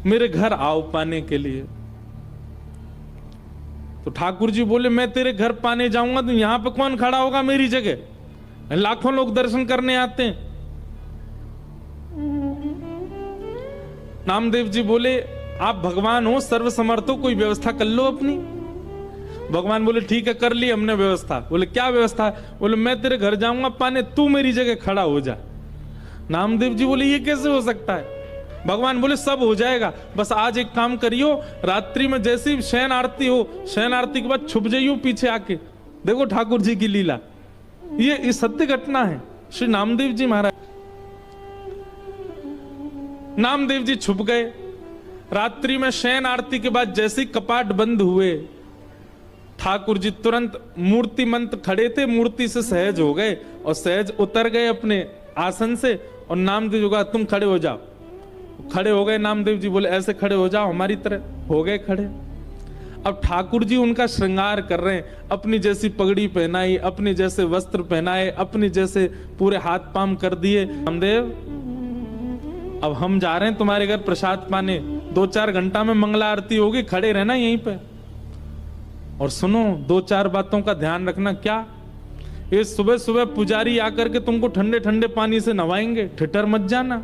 मेरे घर आओ पाने के लिए। तो ठाकुर जी बोले मैं तेरे घर पाने जाऊंगा तो यहां पे कौन खड़ा होगा मेरी जगह? लाखों लोग दर्शन करने आते हैं। नामदेव जी बोले आप भगवान हो, सर्वसमर्थ हो, कोई व्यवस्था कर लो अपनी। भगवान बोले ठीक है, कर ली हमने व्यवस्था। बोले क्या व्यवस्था है? बोले मैं तेरे घर जाऊंगा पाने, तू मेरी जगह खड़ा हो जा। नामदेव जी बोले ये कैसे हो सकता है? भगवान बोले सब हो जाएगा, बस आज एक काम करियो, रात्रि में जैसी शयन आरती हो, शयन आरती के बाद छुप जाइयो पीछे आके। देखो ठाकुर जी की लीला, ये सत्य घटना है। श्री नामदेव जी महाराज, नामदेव जी छुप गए। रात्रि में शयन आरती के बाद जैसे कपाट बंद हुए, ठाकुर जी तुरंत मूर्ति मंत्र खड़े थे, मूर्ति से सहज हो गए और सहज उतर गए अपने आसन से। और नामदेव जी कहा तुम खड़े हो जाओ। खड़े हो गए। नामदेव जी बोले ऐसे खड़े हो जाओ हमारी तरह। हो गए खड़े। अब ठाकुर जी उनका श्रृंगार कर रहे हैं, अपनी जैसी पगड़ी पहनाई, अपने जैसे वस्त्र पहनाए, अपने जैसे पूरे हाथ पाम कर दिए। नामदेव अब हम जा रहे हैं तुम्हारे घर प्रसाद पाने, 2-4 घंटा में मंगला आरती होगी, खड़े रहना यहीं पे। और सुनो 2-4 बातों का ध्यान रखना। क्या? ये सुबह सुबह पुजारी आकर के तुमको ठंडे ठंडे पानी से नवाएंगे, ठिठर मत जाना।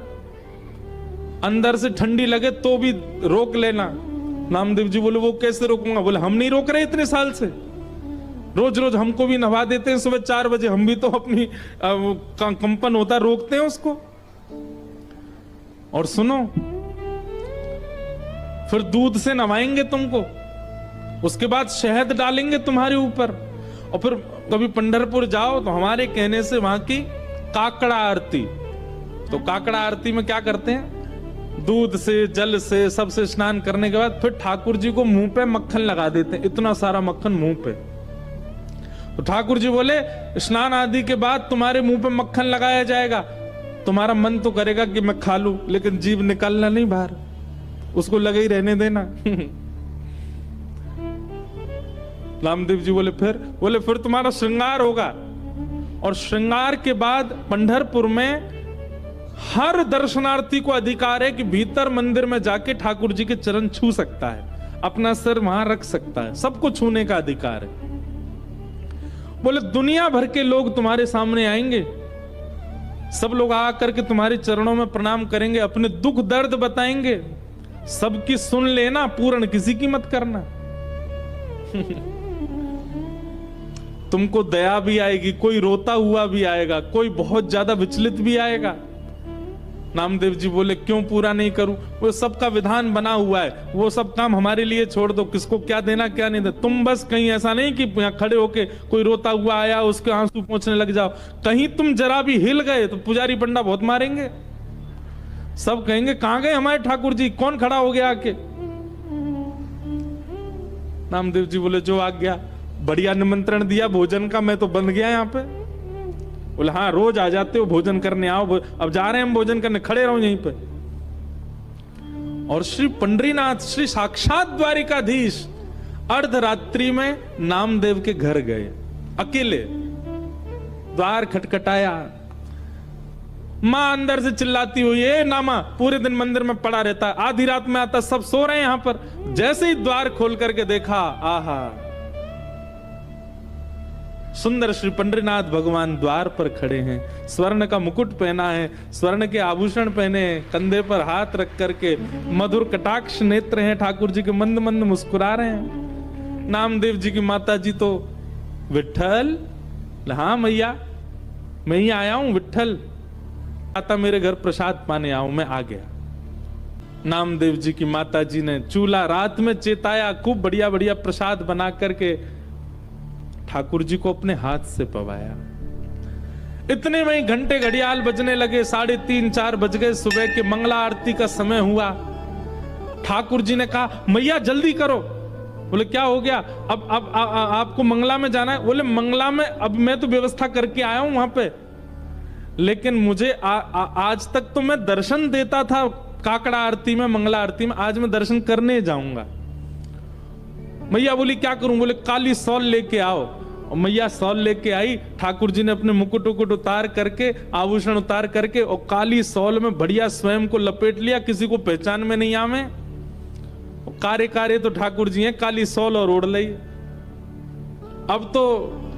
अंदर से ठंडी लगे तो भी रोक लेना। नामदेव जी बोले वो कैसे रोकूंगा? बोले हम नहीं रोक रहे इतने साल से, रोज रोज हमको भी नवा देते हैं सुबह 4 बजे, हम भी तो अपनी कंपन होता रोकते हैं उसको। और सुनो फिर दूध से नवाएंगे तुमको, उसके बाद शहद डालेंगे तुम्हारे ऊपर। और फिर कभी पंढरपुर जाओ तो हमारे कहने से वहां की काकड़ा आरती, तो काकड़ा आरती में क्या करते हैं, दूध से जल से सबसे स्नान करने के बाद फिर ठाकुर जी को मुंह पे मक्खन लगा देते हैं, इतना सारा मक्खन मुंह पे। तो ठाकुर जी बोले स्नान आदि के बाद तुम्हारे मुंह पे मक्खन लगाया जाएगा, तुम्हारा मन तो करेगा कि मैं खा लूं, लेकिन जीभ निकालना नहीं बाहर, उसको लगे ही रहने देना। नामदेव जी बोले फिर तुम्हारा श्रृंगार होगा। और श्रृंगार के बाद पंढरपुर में हर दर्शनार्थी को अधिकार है कि भीतर मंदिर में जाके ठाकुर जी के चरण छू सकता है, अपना सिर वहां रख सकता है, सबको छूने का अधिकार है। बोले दुनिया भर के लोग तुम्हारे सामने आएंगे, सब लोग आकर के तुम्हारे चरणों में प्रणाम करेंगे, अपने दुख दर्द बताएंगे, सबकी सुन लेना, पूर्ण किसी की मत करना। तुमको दया भी आएगी, कोई रोता हुआ भी आएगा, कोई बहुत ज्यादा विचलित भी आएगा। नामदेव जी बोले क्यों पूरा नहीं करूं? वो सबका विधान बना हुआ है, वो सब काम हमारे लिए छोड़ दो, किसको क्या देना क्या नहीं देना। तुम बस कहीं ऐसा नहीं कि यहाँ खड़े होके कोई रोता हुआ आया उसके आंसू पोंछने लग जाओ। कहीं तुम जरा भी हिल गए तो पुजारी पंडा बहुत मारेंगे, सब कहेंगे कहां गए हमारे ठाकुर जी, कौन खड़ा हो गया आके। नामदेव जी बोले जो आ गया, बढ़िया निमंत्रण दिया भोजन का, मैं तो बंध गया यहाँ पे। बोले हाँ रोज आ जाते हो भोजन करने, आओ, अब जा रहे हैं हम भोजन करने, खड़े रहो यहीं पे। और श्री पंडरीनाथ, श्री साक्षात द्वारिकाधीश अर्धरात्रि में नामदेव के घर गए, अकेले। द्वार खटखटाया, मां अंदर से चिल्लाती हुई है नामा पूरे दिन मंदिर में पड़ा रहता है, आधी रात में आता, सब सो रहे हैं यहां पर। जैसे ही द्वार खोल करके देखा, आहा, सुंदर श्री पंडरीनाथ भगवान द्वार पर खड़े हैं, स्वर्ण का मुकुट पहना है, स्वर्ण के आभूषण पहने हैं, कंधे पर हाथ रख करके मधुर कटाक्ष नेत्र हैं ठाकुर जी के, मंद मंद मुस्कुरा रहे हैं। नामदेव जी की माता जी तो विट्ठल, हाँ मैया मैं ही आया हूं, विट्ठल आता मेरे घर प्रसाद पाने आओ, मैं आ गया। नामदेव जी की माता जी ने चूल्हा रात में चेताया, खूब बढ़िया बढ़िया प्रसाद बना करके ठाकुर जी को अपने हाथ से पवाया। इतने में ही घंटे घड़ियाल बजने लगे, 3:30-4 बज गए, सुबह के मंगला आरती का समय हुआ। ठाकुर जी ने कहा मैया जल्दी करो। बोले क्या हो गया? अब आपको मंगला में जाना है? बोले मंगला में अब मैं तो व्यवस्था करके आया हूं वहां पे, लेकिन मुझे आज तक तो मैं दर्शन देता था काकड़ा आरती में, मंगला आरती में, आज मैं दर्शन करने जाऊंगा। मैया बोली क्या करूं? बोले काली सौल लेके आओ। और मैया सौल लेके आई, ठाकुर जी ने अपने मुकुट उकुट उतार करके, आभूषण उतार करके, और काली सौल में बढ़िया स्वयं को लपेट लिया, किसी को पहचान में नहीं आवे। कार्य कार्य तो ठाकुर जी हैं, काली सौल और ओढ़ लई। अब तो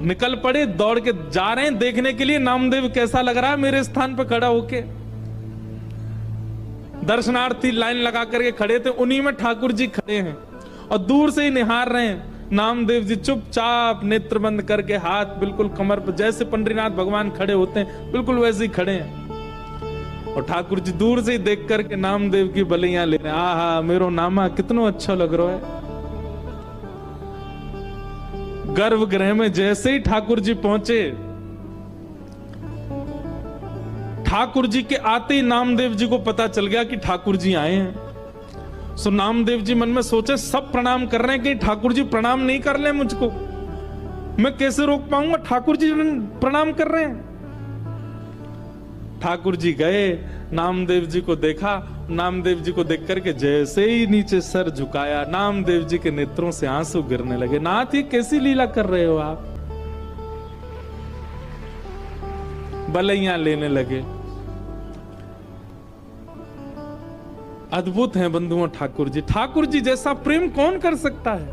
निकल पड़े, दौड़ के जा रहे हैं देखने के लिए नामदेव कैसा लग रहा है मेरे स्थान पर खड़ा होके। दर्शनार्थी लाइन लगा करके खड़े थे, उन्हीं में ठाकुर जी खड़े हैं और दूर से ही निहार रहे हैं। नामदेव जी चुपचाप नेत्र बंद करके हाथ बिल्कुल कमर पर, जैसे पंडरीनाथ भगवान खड़े होते हैं बिल्कुल वैसे ही खड़े हैं। और ठाकुर जी दूर से ही देख करके नामदेव की बलियां ले रहे हैं। आहा मेरो नामा कितना अच्छा लग रहा है। गर्भगृह में जैसे ही ठाकुर जी पहुंचे, ठाकुर जी के आते ही नामदेव जी को पता चल गया कि ठाकुर जी आए हैं। सो नामदेव जी मन में सोचे सब प्रणाम कर रहे हैं कि ठाकुर जी प्रणाम नहीं कर ले मुझको, मैं कैसे रोक पाऊंगा, ठाकुर जी प्रणाम कर रहे हैं। ठाकुर जी गए, नामदेव जी को देखा, नामदेव जी को देख करके जैसे ही नीचे सर झुकाया, नामदेव जी के नेत्रों से आंसू गिरने लगे। नाथ ये कैसी लीला कर रहे हो आप? बलैया लेने लगे। अद्भुत हैं बंधुओं ठाकुर जी। ठाकुर जी जैसा प्रेम कौन कर सकता है?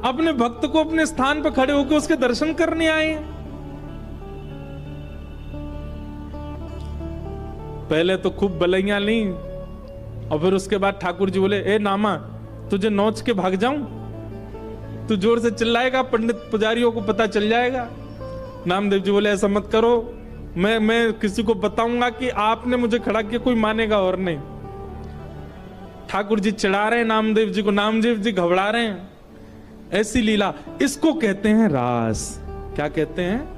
अपने भक्त को अपने स्थान पर खड़े होकर उसके दर्शन करने आए। पहले तो खूब बलैया ली और फिर उसके बाद ठाकुर जी बोले, ए नामा तुझे नोच के भाग जाऊं? तू जोर से चिल्लाएगा, पंडित पुजारियों को पता चल जाएगा। नामदेव जी बोले, ऐसा मत करो, मैं किसी को बताऊंगा कि आपने मुझे खड़ा किया, कोई मानेगा और नहीं। ठाकुर जी चिढ़ा रहे हैं नामदेव जी को, नामदेव जी घबरा रहे हैं। ऐसी लीला, इसको कहते हैं रास। क्या कहते हैं?